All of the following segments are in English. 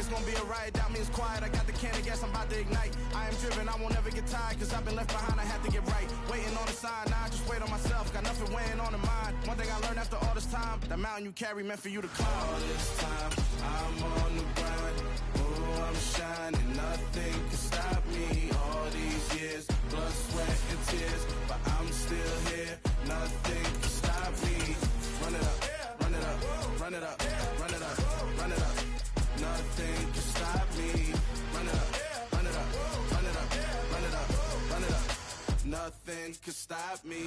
it's gonna be a riot. That means quiet. I got the can of gas, I'm about to ignite. I am driven, I won't ever get tired, cause I've been left behind, I have to get right. Waiting on the sign, now I just wait on myself. Got nothing weighing on the mind. One thing I learned after all this time, that mountain you carry meant for you to climb. All this time, I'm on the grind. Oh, I'm shining, nothing can stop me. All these years, blood, sweat, and tears, but I'm still here. Nothing can stop me. Run it up, run it up, run it up, run it up, run it up. Nothing can stop me. Run it up, run it up, run it up, run it up, run it up. Nothing can stop me.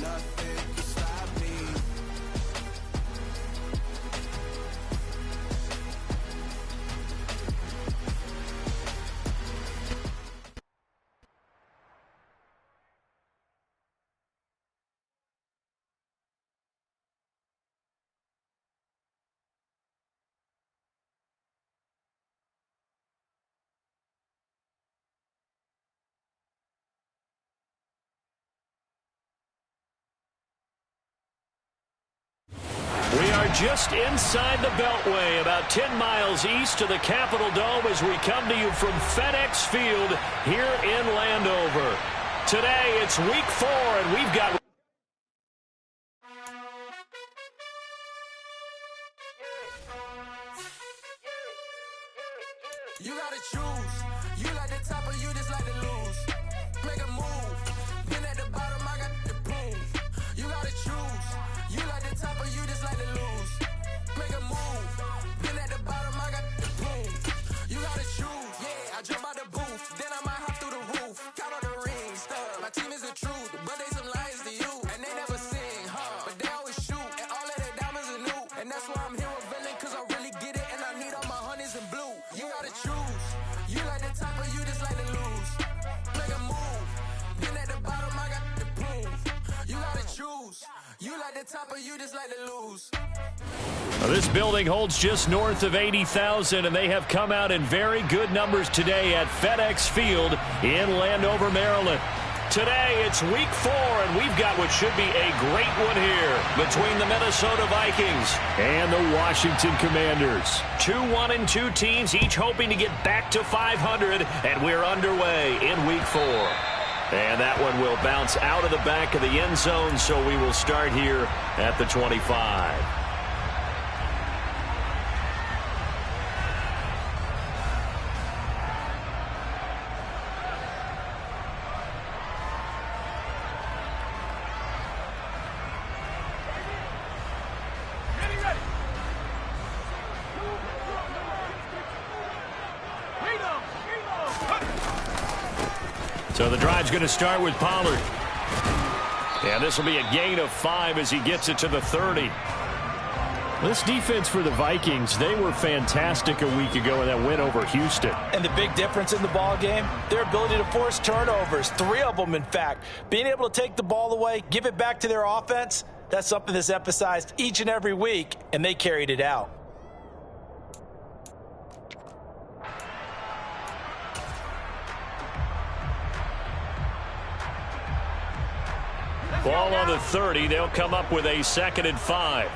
Nothing can stop me. We are just inside the Beltway, about 10 miles east of the Capitol Dome as we come to you from FedEx Field here in Landover. Today, it's week 4, and we've got... You gotta choose. You like the top or you just like to lose. Make a move. Been at the bottom, I got the boom. You gotta choose. You like the top or you just like to lose. Make a move. Been at the bottom, I got the boom. You gotta choose. Yeah, I jump out the booth. Then I might hop through the roof. Count on the rings. Stuff. My team is the truth, but they some liars to you. And they never sing, but they always shoot. And all of their diamonds are new. And that's why I'm here with Villain, cause I really get it. And I need all my honeys in blue. You gotta choose. You like the top or you just like to lose. Make a move. Been at the bottom, I got the boom. You gotta choose. You like the top or you just like to lose. Well, this building holds just north of 80,000, and they have come out in very good numbers today at FedEx Field in Landover, Maryland. Today, it's week 4, and we've got what should be a great one here between the Minnesota Vikings and the Washington Commanders. 2-1-2 teams, each hoping to get back to 500, and we're underway in week 4. And that one will bounce out of the back of the end zone, so we will start here at the 25. So the drive's going to start with Pollard. And this will be a gain of 5 as he gets it to the 30. This defense for the Vikings, they were fantastic a week ago in that win over Houston. And the big difference in the ball game, their ability to force turnovers, 3 of them in fact. Being able to take the ball away, give it back to their offense, that's something that's emphasized each and every week, and they carried it out. Ball on the 30. They'll come up with a 2nd and 5.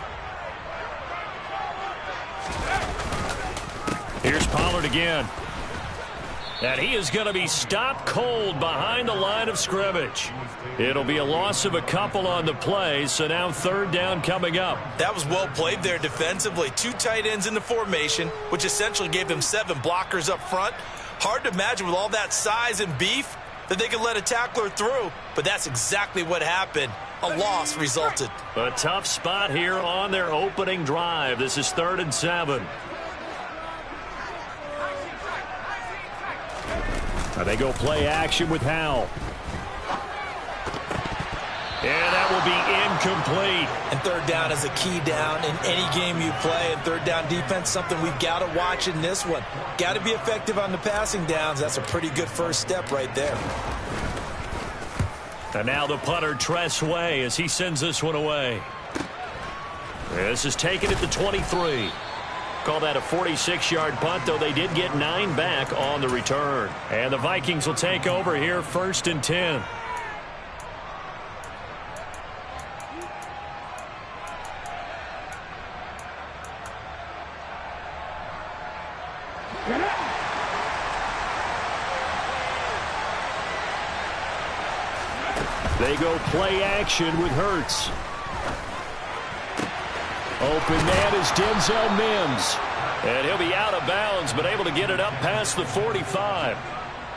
Here's Pollard again. And he is going to be stopped cold behind the line of scrimmage. It'll be a loss of a couple on the play, so now 3rd down coming up. That was well played there defensively. 2 tight ends in the formation, which essentially gave them 7 blockers up front. Hard to imagine with all that size and beef that they could let a tackler through, but that's exactly what happened. A loss resulted. A tough spot here on their opening drive. This is 3rd and 7. Now they go play action with Howell. And that will be incomplete. And 3rd down is a key down in any game you play. And 3rd down defense, something we've got to watch in this one. Got to be effective on the passing downs. That's a pretty good first step right there. And now the punter, Tress Way, as he sends this one away. This is taken at the 23. call that a 46-yard punt, though they did get 9 back on the return. And the Vikings will take over here, 1st and 10. They go play action with Hurts. Open man is Denzel Mims. And he'll be out of bounds, but able to get it up past the 45.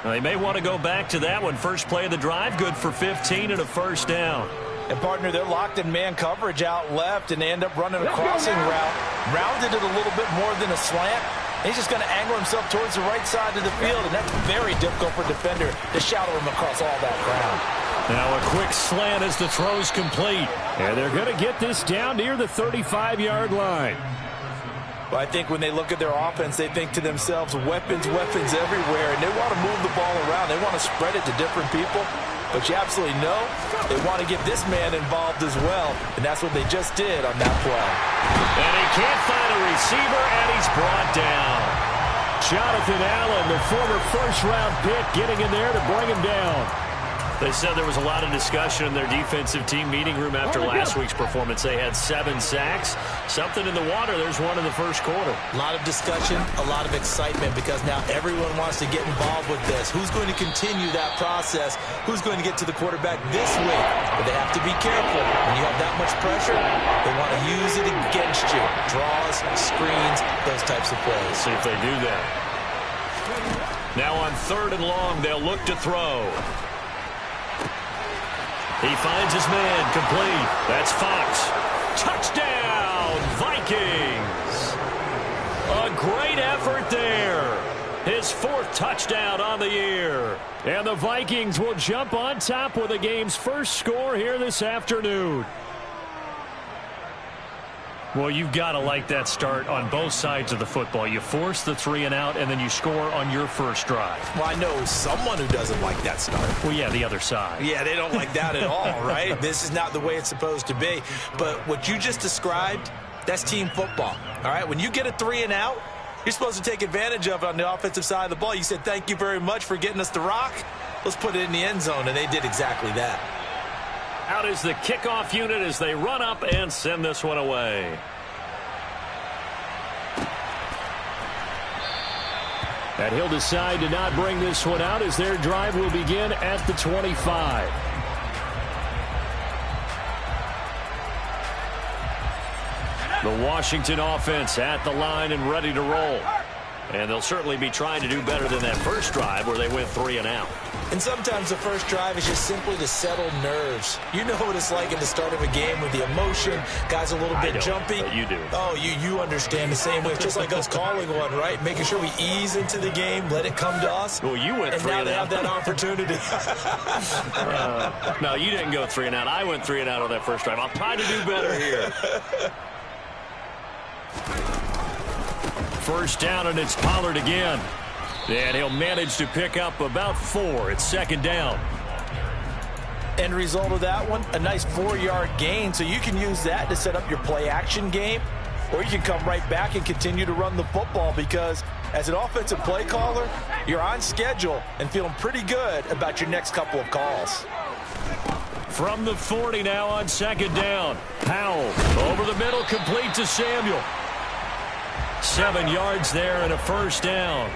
Now, they may want to go back to that one. First play of the drive, good for 15 and a first down. And, partner, they're locked in man coverage out left, and they end up running a crossing route. Rounded it a little bit more than a slant. He's just going to angle himself towards the right side of the field, and that's very difficult for a defender to shadow him across all that ground. Now a quick slant as the throw's complete. And they're going to get this down near the 35-yard line. Well, I think when they look at their offense, they think to themselves, weapons, weapons everywhere, and they want to move the ball around. They want to spread it to different people. But you absolutely know they want to get this man involved as well, and that's what they just did on that play. And he can't find a receiver, and he's brought down. Jonathan Allen, the former first-round pick, getting in there to bring him down. They said there was a lot of discussion in their defensive team meeting room after last week's performance. They had 7 sacks. Something in the water. There's one in the first quarter. A lot of discussion, a lot of excitement, because now everyone wants to get involved with this. Who's going to continue that process? Who's going to get to the quarterback this week? But they have to be careful. When you have that much pressure, they want to use it against you. Draws, screens, those types of plays. See if they do that. Now on 3rd and long, they'll look to throw. He finds his man, complete. That's Fox. Touchdown, Vikings. A great effort there. His 4th touchdown on the year. And the Vikings will jump on top with the game's first score here this afternoon. Well, you've got to like that start on both sides of the football. You force the 3 and out, and then you score on your first drive. Well, I know someone who doesn't like that start. Well, yeah, the other side. Yeah, they don't like that at all, right? This is not the way it's supposed to be. But what you just described, that's team football, all right? When you get a 3 and out, you're supposed to take advantage of it on the offensive side of the ball. You said, thank you very much for getting us the rock. Let's put it in the end zone, and they did exactly that. Out is the kickoff unit as they run up and send this one away. And he'll decide to not bring this one out as their drive will begin at the 25. The Washington offense at the line and ready to roll. And they'll certainly be trying to do better than that first drive where they went 3 and out. And sometimes the first drive is just simply to settle nerves. You know what it's like in the start of a game with the emotion. Guys a little bit jumpy. But you do. Oh, you understand the same way. It's just like us calling one, right? Making sure we ease into the game, let it come to us. Well, you went 3 and out. And now they have that opportunity. No, you didn't go 3 and out. I went 3 and out on that first drive. I'll try to do better here. First down, and it's Pollard again. And he'll manage to pick up about 4. It's 2nd down. End result of that one, a nice 4-yard gain. So you can use that to set up your play-action game, or you can come right back and continue to run the football, because as an offensive play caller, you're on schedule and feeling pretty good about your next couple of calls. From the 40 now on 2nd down. Powell over the middle, complete to Samuel. 7 yards there and a first down.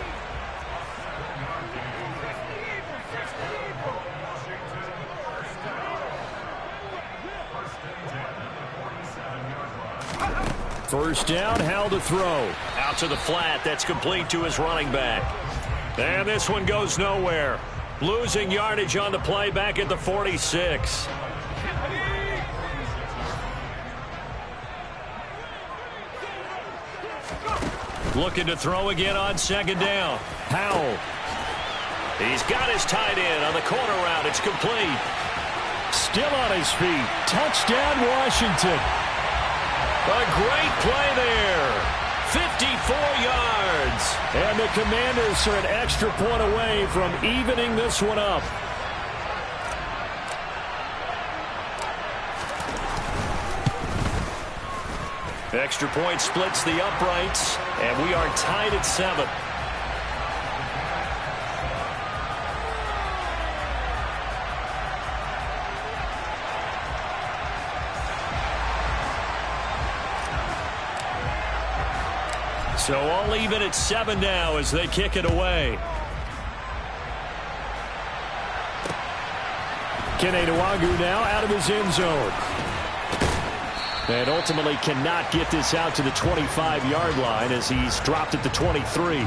First down, Howell to throw. Out to the flat, that's complete to his running back. And this one goes nowhere. Losing yardage on the play back at the 46. Looking to throw again on 2nd down. Powell. He's got his tight end on the corner route. It's complete. Still on his feet. Touchdown, Washington. A great play there. 54 yards. And the Commanders are an extra point away from evening this one up. Extra point splits the uprights, and we are tied at 7. So all even at 7 now as they kick it away. Kene Nwagu now out of his end zone. And ultimately cannot get this out to the 25-yard line as he's dropped at the 23.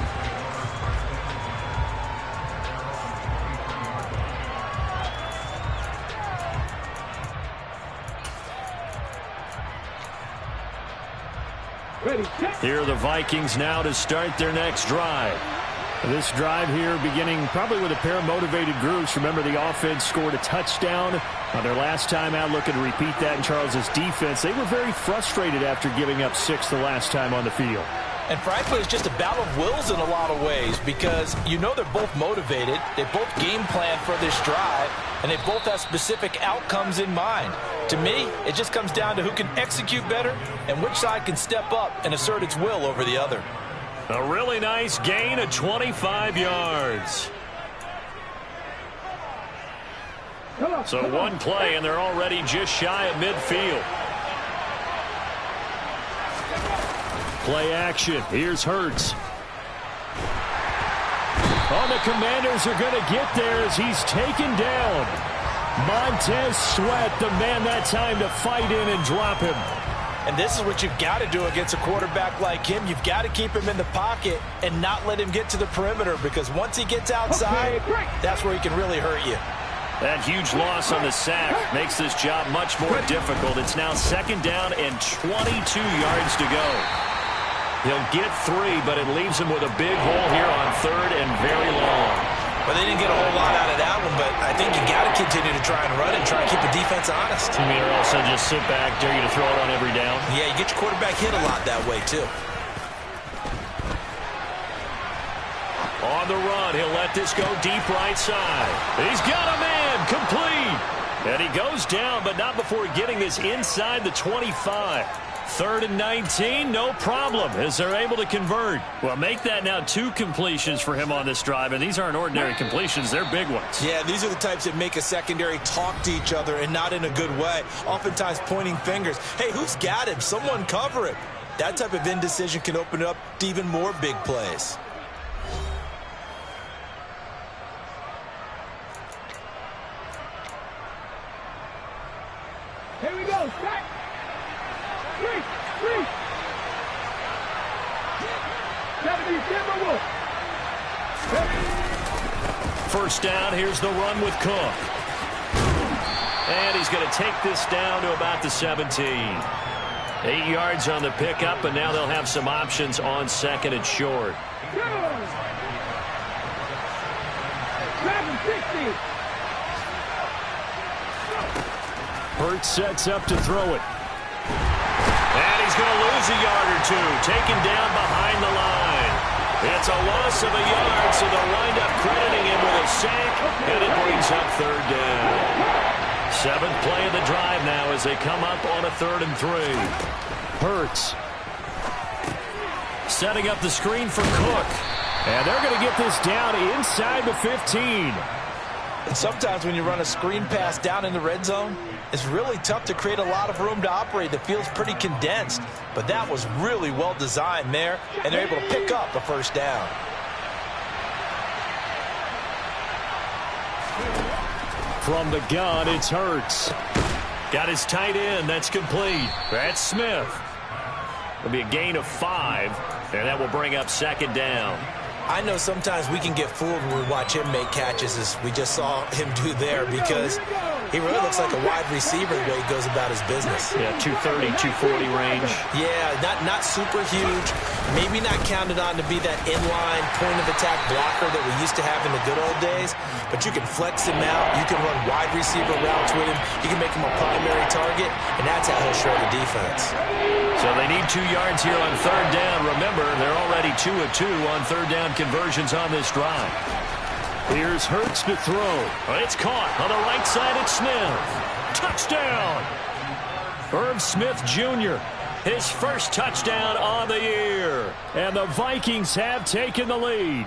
Here are the Vikings now to start their next drive. This drive here beginning probably with a pair of motivated groups. Remember, the offense scored a touchdown on their last time out. Looking to repeat that in Charles's defense. They were very frustrated after giving up 6 the last time on the field. And frankly, it's just a battle of wills in a lot of ways because you know they're both motivated. They both game plan for this drive, and they both have specific outcomes in mind. To me, it just comes down to who can execute better and which side can step up and assert its will over the other. A really nice gain of 25 yards. So one play, and they're already just shy of midfield. Play action. Here's Hurts. Oh, the Commanders are going to get there as he's taken down. Montez Sweat, the man that time to fight in and drop him. And this is what you've got to do against a quarterback like him. You've got to keep him in the pocket and not let him get to the perimeter because once he gets outside, that's where he can really hurt you. That huge loss on the sack makes this job much more difficult. It's now 2nd down and 22 yards to go. He'll get 3, but it leaves him with a big hole here on 3rd and very long. Well, they didn't get a whole lot out of that one, but I think you got to continue to try and run and try and keep the defense honest. You mean, or also just sit back, dare you to throw it on every down? Yeah, you get your quarterback hit a lot that way, too. On the run, he'll let this go deep right side. He's got a man, complete. And he goes down, but not before getting this inside the 25. 3rd and 19, no problem, as they're able to convert. Well, make that now 2 completions for him on this drive, and these aren't ordinary completions. They're big ones. Yeah, these are the types that make a secondary talk to each other and not in a good way, oftentimes pointing fingers. Hey, who's got him? Someone cover him. That type of indecision can open up to even more big plays. Here we go, set. 3. 1st down, here's the run with Cook. And he's going to take this down to about the 17. 8 yards on the pickup, and now they'll have some options on 2nd and short. 7-60. Hurts sets up to throw it. And he's going to lose a yard or 2, taken down behind the line. It's a loss of a yard, so they'll wind up crediting him with a sack, and it brings up 3rd down. 7th play of the drive now as they come up on a 3rd and 3. Hurts setting up the screen for Cook. And they're going to get this down inside the 15. And sometimes when you run a screen pass down in the red zone, it's really tough to create a lot of room to operate. The field's pretty condensed, but that was really well designed there, and they're able to pick up a 1st down. From the gun, it's Hurts. Got his tight end. That's complete. That's Smith. It'll be a gain of 5, and that will bring up 2nd down. I know sometimes we can get fooled when we watch him make catches, as we just saw him do there, because he really looks like a wide receiver the way he goes about his business. Yeah, 230, 240 range. Yeah, not super huge. Maybe not counted on to be that inline point-of-attack blocker that we used to have in the good old days, but you can flex him out. You can run wide receiver routes with him. You can make him a primary target, and that's how he'll shred the defense. So they need 2 yards here on 3rd down. Remember, they're already 2 of 2 on 3rd down conversions on this drive. Here's Hurts to throw. It's caught on the right side. It's Smith. Touchdown! Irv Smith Jr. his first touchdown on the year. And the Vikings have taken the lead.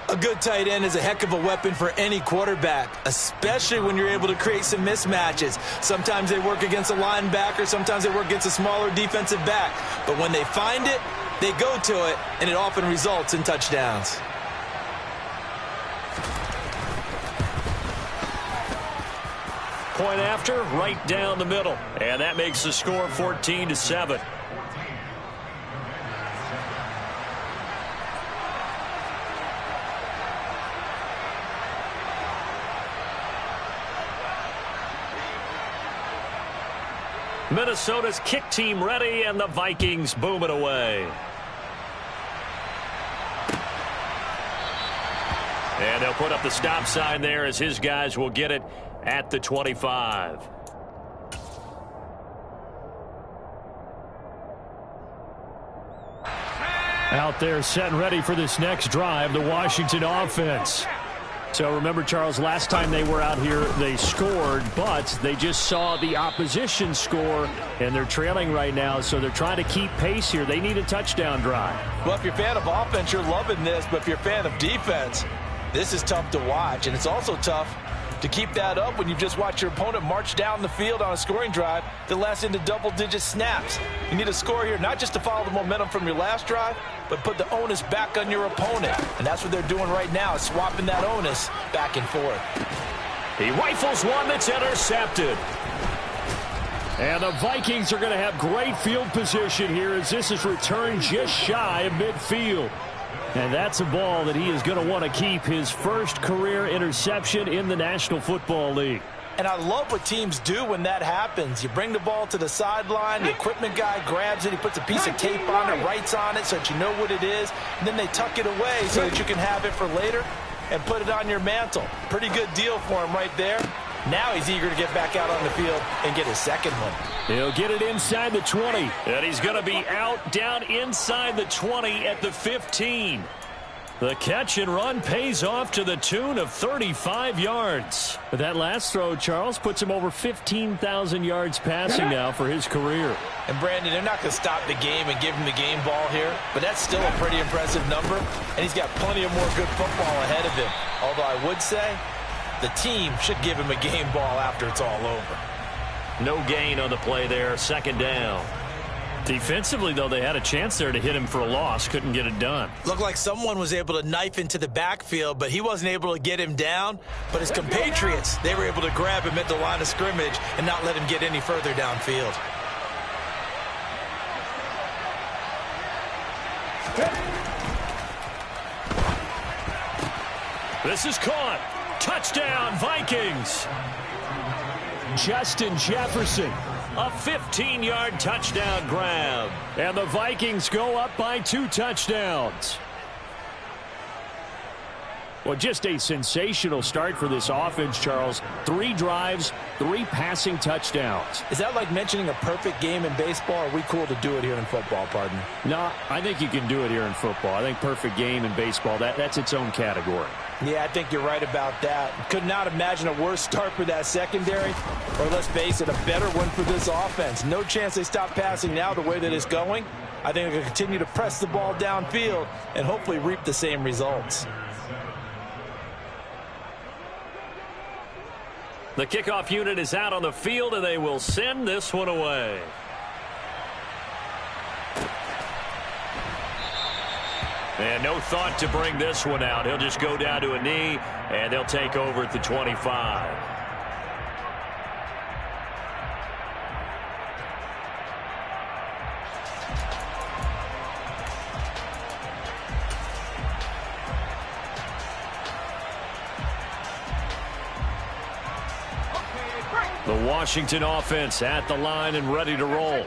A good tight end is a heck of a weapon for any quarterback, especially when you're able to create some mismatches. Sometimes they work against a linebacker, sometimes they work against a smaller defensive back. But when they find it, they go to it, and it often results in touchdowns. Point after, right down the middle. And that makes the score 14-7. Minnesota's kick team ready, and the Vikings boom it away. And they'll put up the stop sign there as his guys will get it at the 25. Out there set and ready for this next drive, the Washington offense. So remember, Charles, last time they were out here, they scored, but they just saw the opposition score, and they're trailing right now, so they're trying to keep pace here. They need a touchdown drive. Well, if you're a fan of offense, you're loving this, but if you're a fan of defense, this is tough to watch, and it's also tough to keep that up when you just watch your opponent march down the field on a scoring drive that lasts into double-digit snaps. You need a score here, not just to follow the momentum from your last drive, but put the onus back on your opponent. And that's what they're doing right now, swapping that onus back and forth. He rifles one that's intercepted. And the Vikings are going to have great field position here as this is returned just shy of midfield. And that's a ball that he is going to want to keep, his first career interception in the National Football League. And I love what teams do when that happens. You bring the ball to the sideline, the equipment guy grabs it, he puts a piece of tape on it, writes on it so that you know what it is, and then they tuck it away so that you can have it for later and put it on your mantle. Pretty good deal for him right there. Now he's eager to get back out on the field and get his second one. He'll get it inside the 20. And he's going to be out down inside the 20 at the 15. The catch and run pays off to the tune of 35 yards. But that last throw, Charles, puts him over 15,000 yards passing now for his career. And, Brandon, they're not going to stop the game and give him the game ball here, but that's still a pretty impressive number, and he's got plenty of more good football ahead of him. Although I would say the team should give him a game ball after it's all over. No gain on the play there, second down. Defensively, though, they had a chance there to hit him for a loss. Couldn't get it done. Looked like someone was able to knife into the backfield, but he wasn't able to get him down. But his compatriots, they were able to grab him at the line of scrimmage and not let him get any further downfield. This is caught. Touchdown, Vikings. Justin Jefferson. A 15-yard touchdown grab. And the Vikings go up by 2 touchdowns. Well, just a sensational start for this offense, Charles. 3 drives, 3 passing touchdowns. Is that like mentioning a perfect game in baseball? Or are we cool to do it here in football, pardon? No, I think you can do it here in football. I think perfect game in baseball, that's its own category. Yeah, I think you're right about that. Could not imagine a worse start for that secondary, or let's face it, a better one for this offense. No chance they stop passing now the way that it's going. I think they're going to continue to press the ball downfield and hopefully reap the same results. The kickoff unit is out on the field, and they will send this one away. And no thought to bring this one out. He'll just go down to a knee, and they'll take over at the 25. The Washington offense at the line and ready to roll.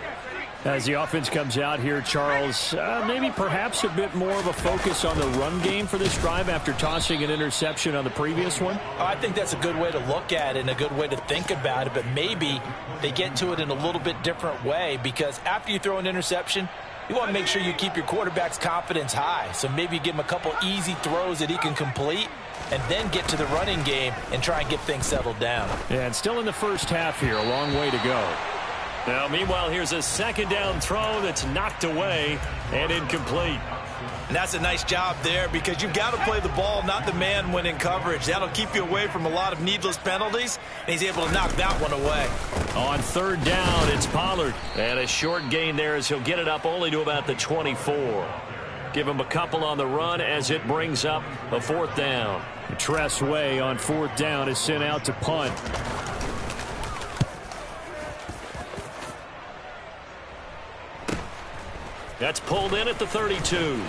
As the offense comes out here, Charles, maybe perhaps a bit more of a focus on the run game for this drive after tossing an interception on the previous one? I think that's a good way to look at it and a good way to think about it, but maybe they get to it in a little bit different way, because after you throw an interception, you want to make sure you keep your quarterback's confidence high. So maybe you give him a couple easy throws that he can complete and then get to the running game and try and get things settled down. And still in the first half here, a long way to go. Now, meanwhile, here's a second down throw that's knocked away and incomplete. And that's a nice job there because you've got to play the ball, not the man when in coverage. That'll keep you away from a lot of needless penalties, and he's able to knock that one away. On third down, it's Pollard. And a short gain there as he'll get it up only to about the 24. Give him a couple on the run as it brings up a fourth down. Tress Way on fourth down is sent out to punt. That's pulled in at the 32.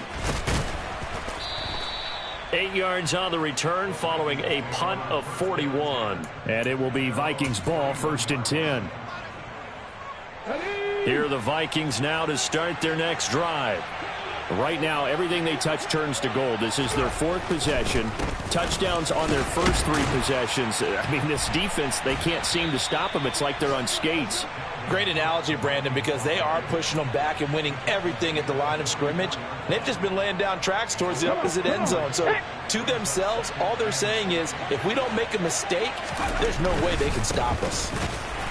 8 yards on the return following a punt of 41. And it will be Vikings ball, 1st and 10. Here are the Vikings now to start their next drive. Right now, everything they touch turns to gold. This is their 4th possession. Touchdowns on their first 3 possessions. I mean, this defense, they can't seem to stop them. It's like they're on skates. Great analogy, Brandon, because they are pushing them back and winning everything at the line of scrimmage. And they've just been laying down tracks towards the opposite end zone. So to themselves, all they're saying is, if we don't make a mistake, there's no way they can stop us.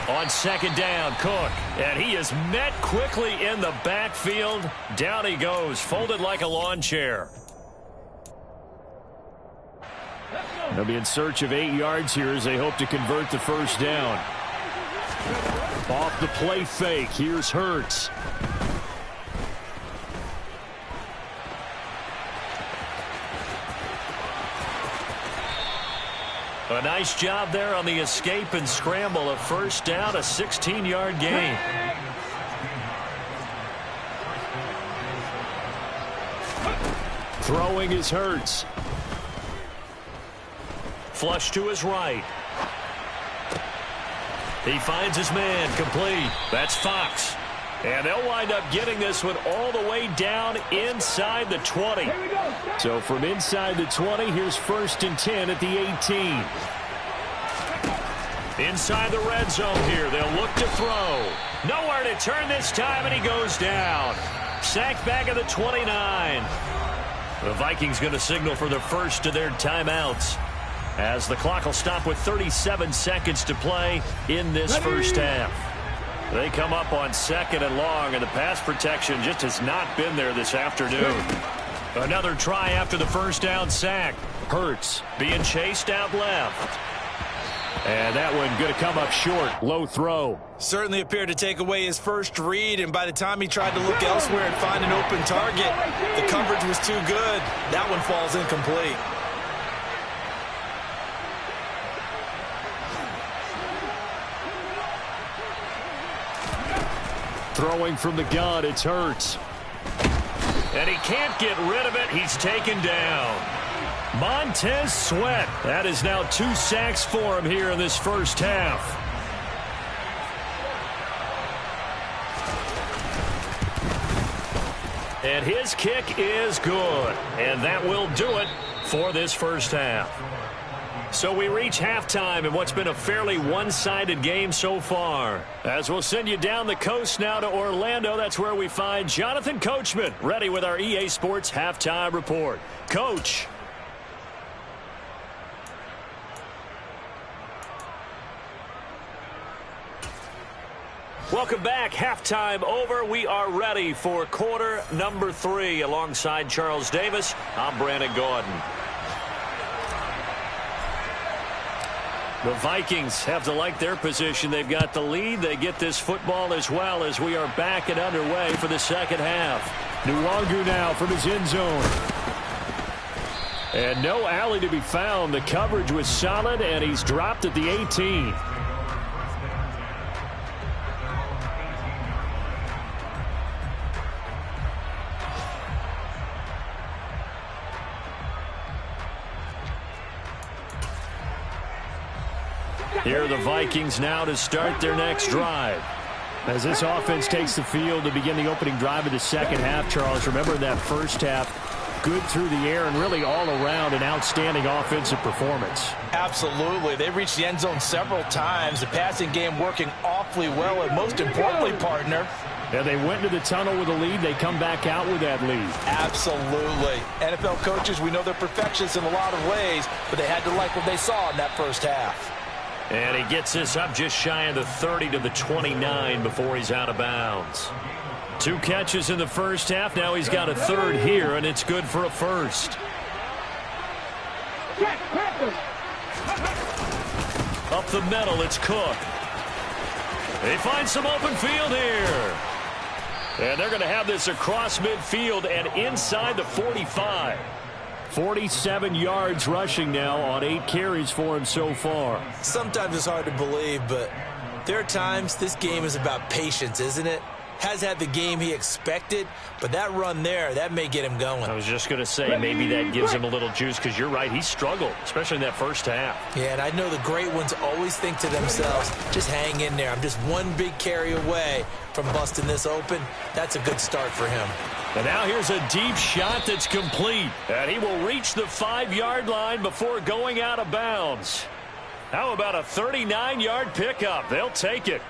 On second down, Cook. And he is met quickly in the backfield. Down he goes, folded like a lawn chair. They'll be in search of 8 yards here as they hope to convert the first down. Off the play fake, here's Hurts. A nice job there on the escape and scramble. A first down, a 16-yard gain. Throwing is Hurts. Flush to his right. He finds his man, complete. That's Fox. And they'll wind up getting this one all the way down inside the 20. So from inside the 20, here's 1st and 10 at the 18. Inside the red zone here, they'll look to throw. Nowhere to turn this time, and he goes down. Sacked back at the 29. The Vikings going to signal for the first of their timeouts, as the clock will stop with 37 seconds to play in this first half. They come up on 2nd and long, and the pass protection just has not been there this afternoon. Another try after the first down sack. Hurts being chased out left. And that one going to come up short. Low throw. Certainly appeared to take away his first read, and by the time he tried to look elsewhere and find an open target, the coverage was too good. That one falls incomplete. Throwing from the gun, it's Hurts. And he can't get rid of it. He's taken down. Montez Sweat. That is now 2 sacks for him here in this first half. And his kick is good. And that will do it for this first half. So we reach halftime in what's been a fairly one-sided game so far. As we'll send you down the coast now to Orlando, that's where we find Jonathan Coachman ready with our EA Sports Halftime Report. Coach. Welcome back. Halftime over. We are ready for quarter number 3. Alongside Charles Davis, I'm Brandon Gordon. The Vikings have to like their position. They've got the lead. They get this football as well as we are back and underway for the second half. Nwangu now from his end zone. And no alley to be found. The coverage was solid, and he's dropped at the 18. Here are the Vikings now to start their next drive. As this offense takes the field to begin the opening drive of the second half, Charles, remember that first half, good through the air and really all around an outstanding offensive performance. Absolutely. They reached the end zone several times. The passing game working awfully well, and most importantly, partner, and they went into the tunnel with a lead. They come back out with that lead. Absolutely. NFL coaches, we know they're perfectionists in a lot of ways, but they had to like what they saw in that first half. And he gets this up just shy of the 30 to the 29 before he's out of bounds. 2 catches in the first half. Now he's got a third here, and it's good for a first. Up the middle, it's Cook. They find some open field here. And they're going to have this across midfield and inside the 45. 47 yards rushing now on 8 carries for him so far. Sometimes it's hard to believe, but there are times this game is about patience, isn't it? Has had the game he expected, but that run there, that may get him going. I was just going to say maybe that gives him a little juice because you're right, he struggled, especially in that first half. Yeah, and I know the great ones always think to themselves, just hang in there. I'm just one big carry away from busting this open. That's a good start for him. And now here's a deep shot that's complete. And he will reach the 5-yard line before going out of bounds. How about a 39-yard pickup? They'll take it.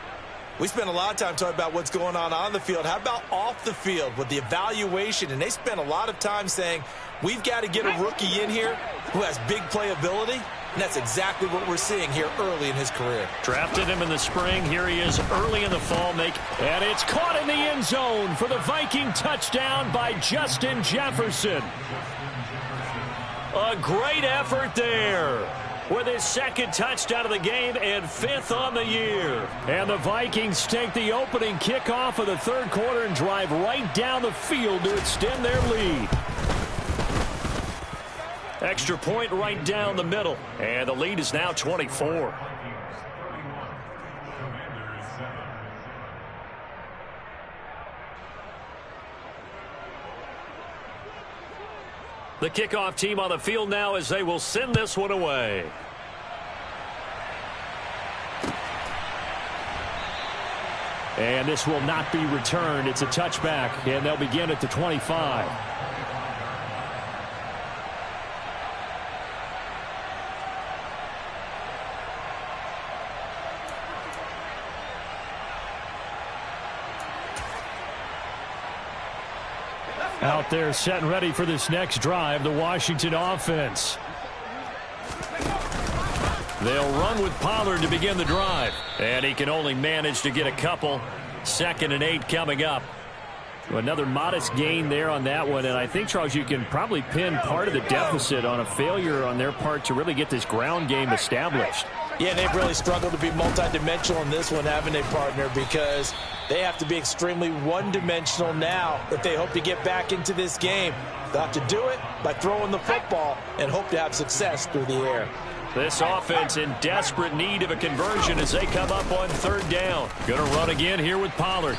We spent a lot of time talking about what's going on the field. How about off the field with the evaluation? And they spent a lot of time saying, we've got to get a rookie in here who has big playability. And that's exactly what we're seeing here early in his career. Drafted him in the spring. Here he is early in the fall. And it's caught in the end zone for the Viking touchdown by Justin Jefferson. A great effort there with his 2nd touchdown of the game and 5th on the year. And the Vikings take the opening kickoff of the 3rd quarter and drive right down the field to extend their lead. Extra point right down the middle. And the lead is now 24. The kickoff team on the field now as they will send this one away. And this will not be returned. It's a touchback, and they'll begin at the 25. Out there set and ready for this next drive, the Washington offense. They'll run with Pollard to begin the drive. And he can only manage to get a couple. 2nd and 8 coming up. Another modest gain there on that one. And I think, Charles, you can probably pin part of the deficit on a failure on their part to really get this ground game established. Yeah, they've really struggled to be multidimensional in this one, haven't they, partner? Because they have to be extremely one-dimensional now if they hope to get back into this game. They'll have to do it by throwing the football and hope to have success through the air. This offense in desperate need of a conversion as they come up on 3rd down. Going to run again here with Pollard.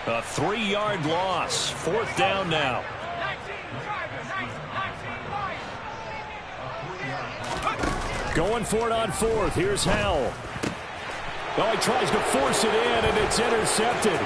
A 3-yard loss. 4th down now. Going for it on 4th. Here's Howell. Oh, he tries to force it in, and it's intercepted.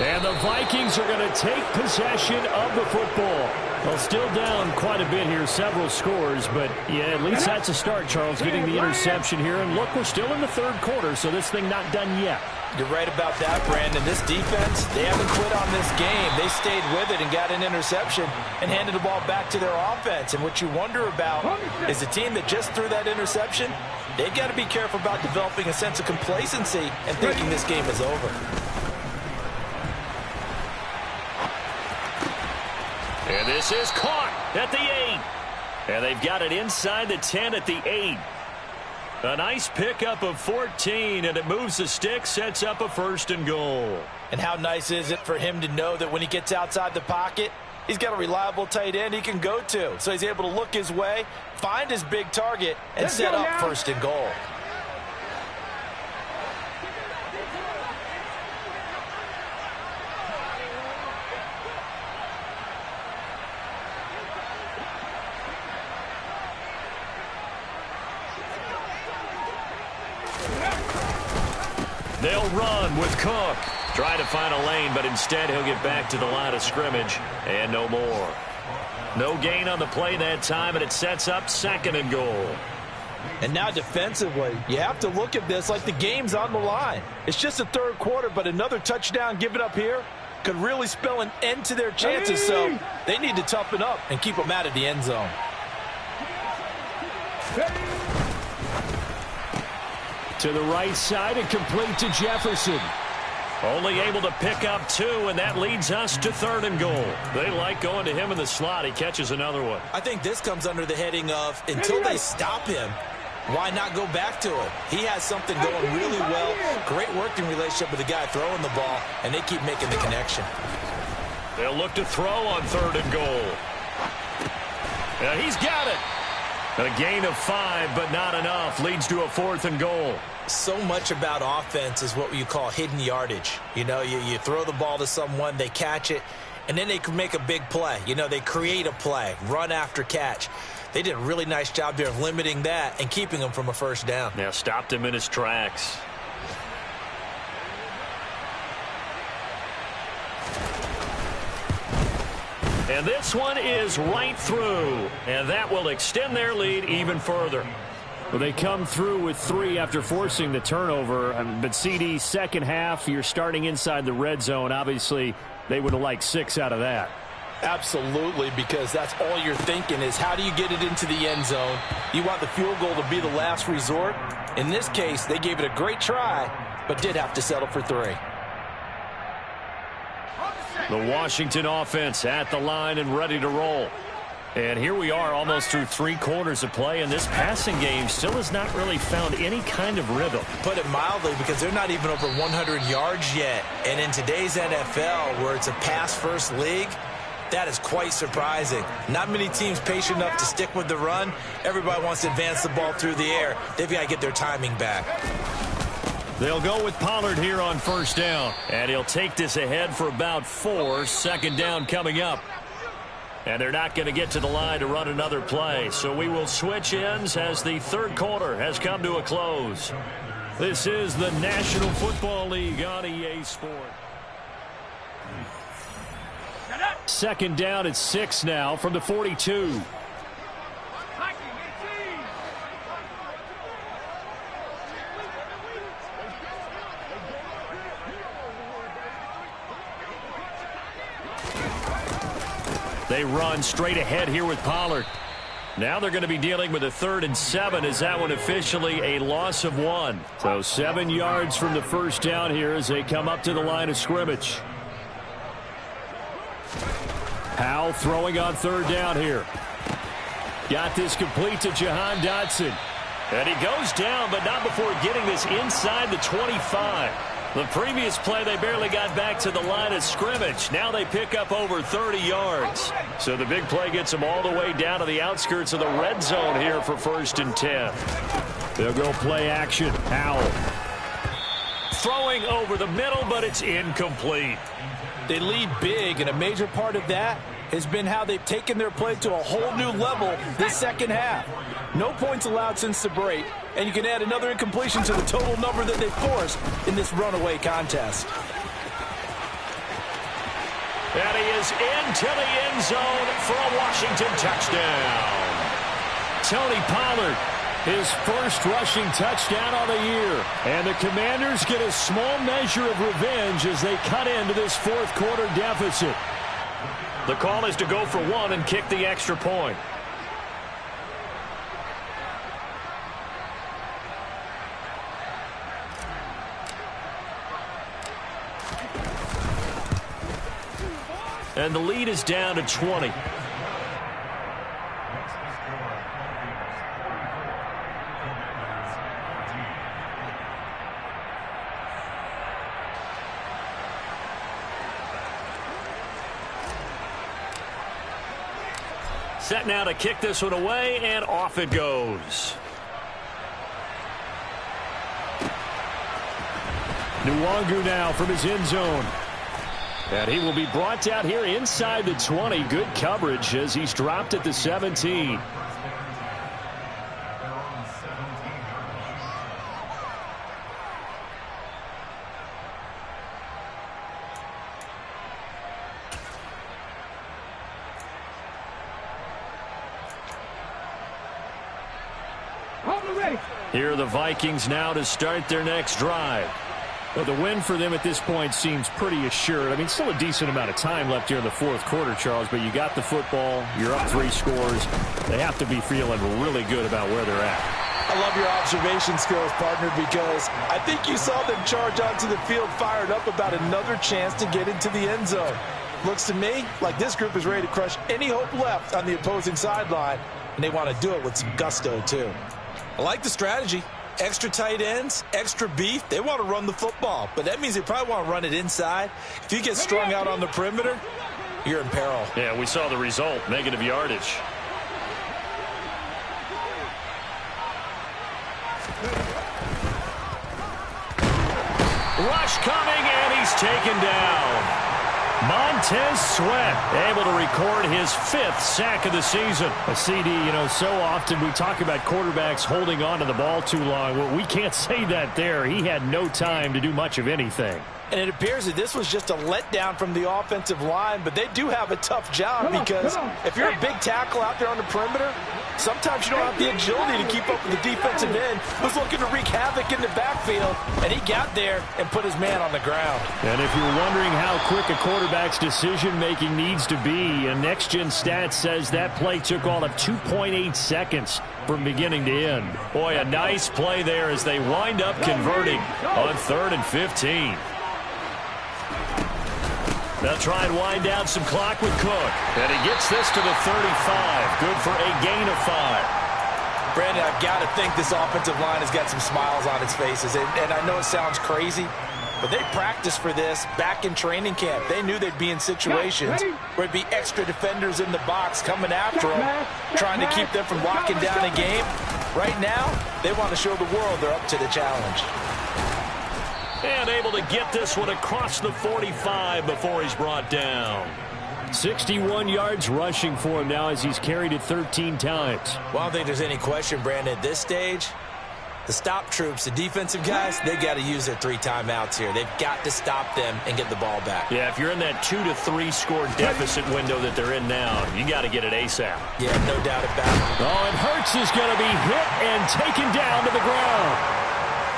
And the Vikings are going to take possession of the football. Well, still down quite a bit here, several scores, but yeah, at least that's a start, Charles, getting the interception here. And look, we're still in the 3rd quarter, so this thing not done yet. You're right about that, Brandon. This defense, they haven't quit on this game. They stayed with it and got an interception and handed the ball back to their offense. And what you wonder about is the team that just threw that interception, they've got to be careful about developing a sense of complacency and thinking this game is over. And this is caught at the 8. And they've got it inside the 10 at the 8. A nice pickup of 14, and it moves the stick, sets up a 1st and goal. And how nice is it for him to know that when he gets outside the pocket, he's got a reliable tight end he can go to. So he's able to look his way, find his big target, and set up 1st and goal. They'll run with Cook. Trying to find a lane, but instead he'll get back to the line of scrimmage. And no more. No gain on the play that time, and it sets up 2nd and goal. And now defensively, you have to look at this like the game's on the line. It's just the 3rd quarter, but another touchdown given up here could really spell an end to their chances. So they need to toughen up and keep them out of the end zone. To the right side and complete to Jefferson. Only able to pick up 2, and that leads us to 3rd and goal. They like going to him in the slot. He catches another one. I think this comes under the heading of until they stop him, why not go back to him? He has something going really well. Great working relationship with the guy throwing the ball, and they keep making the connection. They'll look to throw on 3rd and goal. He's got it. A gain of 5, but not enough. Leads to a 4th and goal. So much about offense is what you call hidden yardage. You know, you throw the ball to someone, they catch it, and then they can make a big play. You know, they create a play, run after catch. They did a really nice job there of limiting that and keeping him from a first down. Now stopped him in his tracks. And this one is right through, and that will extend their lead even further. Well, they come through with 3 after forcing the turnover. But CD, second half, you're starting inside the red zone. Obviously, they would have liked 6 out of that. Absolutely, because that's all you're thinking is how do you get it into the end zone? You want the field goal to be the last resort. In this case, they gave it a great try, but did have to settle for 3. The Washington offense at the line and ready to roll. And here we are almost through 3 quarters of play, and this passing game still has not really found any kind of rhythm. Put it mildly, because they're not even over 100 yards yet. And in today's NFL, where it's a pass-first league, that is quite surprising. Not many teams patient enough to stick with the run. Everybody wants to advance the ball through the air. They've got to get their timing back. They'll go with Pollard here on first down. And he'll take this ahead for about 4. Second down coming up. And they're not going to get to the line to run another play. So we will switch ends as the 3rd quarter has come to a close. This is the National Football League on EA Sport. Second down at 6 now from the 42. They run straight ahead here with Pollard. Now they're going to be dealing with a 3rd and 7 as that one officially a loss of 1. So 7 yards from the first down here as they come up to the line of scrimmage. Powell throwing on 3rd down here. Got this complete to Jahan Dotson. And he goes down, but not before getting this inside the 25. The previous play, they barely got back to the line of scrimmage. Now they pick up over 30 yards. So the big play gets them all the way down to the outskirts of the red zone here for 1st and 10. They'll go play action. Powell. Throwing over the middle, but it's incomplete. They lead big, and a major part of that has been how they've taken their play to a whole new level this second half. No points allowed since the break, and you can add another incompletion to the total number that they forced in this runaway contest. And he is into the end zone for a Washington touchdown. Tony Pollard, his first rushing touchdown on the year. And the Commanders get a small measure of revenge as they cut into this 4th quarter deficit. The call is to go for 1 and kick the extra point. And the lead is down to 20. Set now to kick this one away, and off it goes. Nwangu now from his end zone. And he will be brought down here inside the 20. Good coverage as he's dropped at the 17. Here are the Vikings now to start their next drive. Well, the win for them at this point seems pretty assured. I mean, still a decent amount of time left here in the 4th quarter, Charles, but you got the football, you're up 3 scores. They have to be feeling really good about where they're at. I I love your observation skills, partner, because I think you saw them charge onto the field fired up about another chance to get into the end zone. Looks to me like this group is ready to crush any hope left on the opposing sideline, and they want to do it with some gusto, too. I like the strategy. Extra tight ends, extra beef. They want to run the football, but that means they probably want to run it inside. If you get strung out on the perimeter, you're in peril. Yeah, we saw the result, negative yardage. Rush coming, and he's taken down. Montez Sweat able to record his 5th sack of the season. A CD, you know, so often we talk about quarterbacks holding on to the ball too long. Well, we can't say that there. He had no time to do much of anything. And it appears that this was just a letdown from the offensive line, but they do have a tough job because if you're a big tackle out there on the perimeter, sometimes you don't have the agility to keep up with the defensive end who's looking to wreak havoc in the backfield, and he got there and put his man on the ground. And if you're wondering how quick a quarterback's decision-making needs to be, a next-gen stat says that play took all of 2.8 seconds from beginning to end. Boy, a nice play there as they wind up converting on 3rd and 15. They'll try and wind down some clock with Cook. And he gets this to the 35. Good for a gain of 5. Brandon, I've got to think this offensive line has got some smiles on its faces. And I know it sounds crazy, but they practiced for this back in training camp. They knew they'd be in situations where it'd be extra defenders in the box coming after them, trying to keep them from locking down a game. Right now, they want to show the world they're up to the challenge. And able to get this one across the 45 before he's brought down. 61 yards rushing for him now as he's carried it 13 times. Well, I don't think there's any question, Brandon, at this stage, the stop troops, the defensive guys, they got to use their 3 timeouts here. They've got to stop them and get the ball back. Yeah, if you're in that 2 to 3 score deficit window that they're in now, you got to get it ASAP. Yeah, no doubt about it. Oh, and Hurts is going to be hit and taken down to the ground.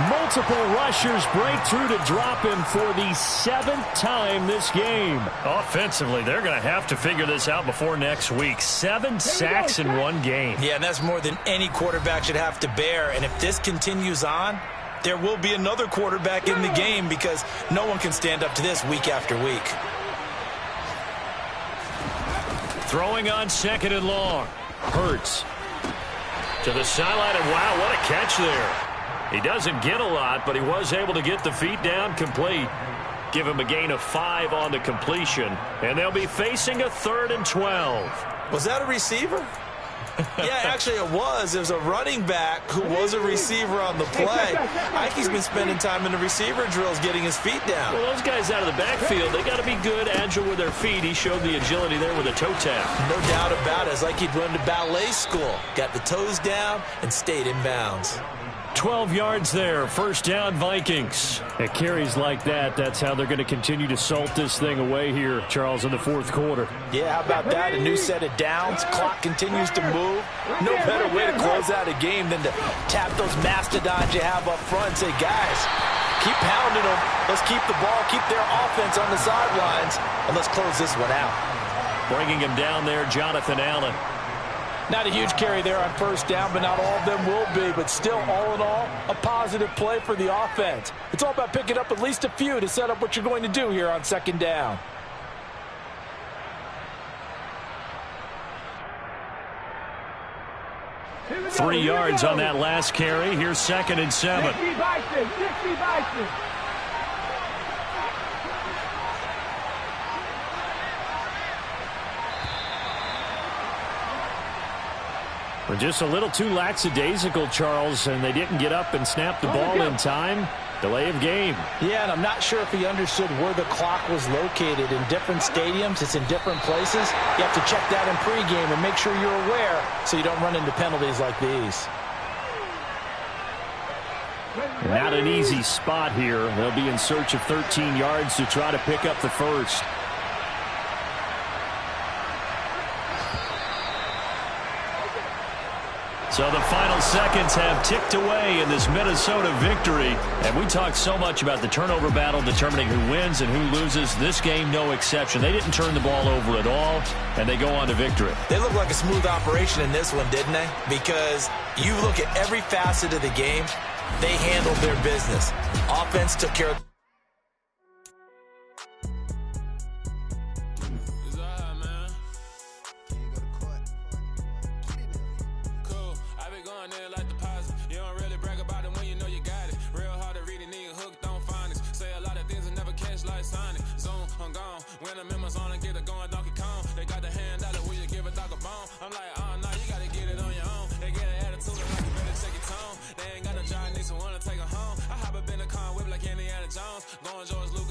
Multiple rushers break through to drop him for the 7th time this game. Offensively, they're going to have to figure this out before next week. 7 sacks in one game. Yeah, and that's more than any quarterback should have to bear. And if this continues on, there will be another quarterback in the game because no one can stand up to this week after week. Throwing on 2nd and long. Hurts to the sideline, and wow, what a catch there. He doesn't get a lot, but he was able to get the feet down complete. Give him a gain of 5 on the completion. And they'll be facing a 3rd and 12. Was that a receiver? Yeah, actually it was. There's a running back who was a receiver on the play. Ike's been spending time in the receiver drills getting his feet down. Well, those guys out of the backfield, they got to be good, agile with their feet. He showed the agility there with a toe tap. No doubt about it. It's like he'd run to ballet school. Got the toes down and stayed in bounds. 12 yards there, 1st down Vikings. At carries like that, that's how they're going to continue to salt this thing away here, Charles, in the 4th quarter. Yeah, how about that? A new set of downs. Clock continues to move. No better way to close out a game than to tap those mastodons you have up front and say, guys, keep pounding them. Let's keep the ball, keep their offense on the sidelines, and let's close this one out. Bringing him down there, Jonathan Allen. Not a huge carry there on 1st down, but not all of them will be. But still, all in all, a positive play for the offense. It's all about picking up at least a few to set up what you're going to do here on 2nd down. Three yards on that last carry. Here's 2nd and 7. We're just a little too lackadaisical, Charles, and they didn't get up and snap the ball in time. Delay of game. Yeah, and I'm not sure if he understood where the clock was located. In different stadiums, it's in different places. You have to check that in pregame and make sure you're aware so you don't run into penalties like these. Not an easy spot here. They'll be in search of 13 yards to try to pick up the 1st. So the final seconds have ticked away in this Minnesota victory. And we talked so much about the turnover battle determining who wins and who loses. This game, no exception. They didn't turn the ball over at all, and they go on to victory. They look like a smooth operation in this one, didn't they? Because you look at every facet of the game, they handled their business. Offense took care of when the members on and get it going Donkey Kong. They got the hand out of will you give a dog a bone. I'm like, oh no, you gotta get it on your own. They get an attitude like you better check your tone. They ain't got no job, need someone to take her home. I hop up in the car whip like Indiana Jones. Going George Lucas.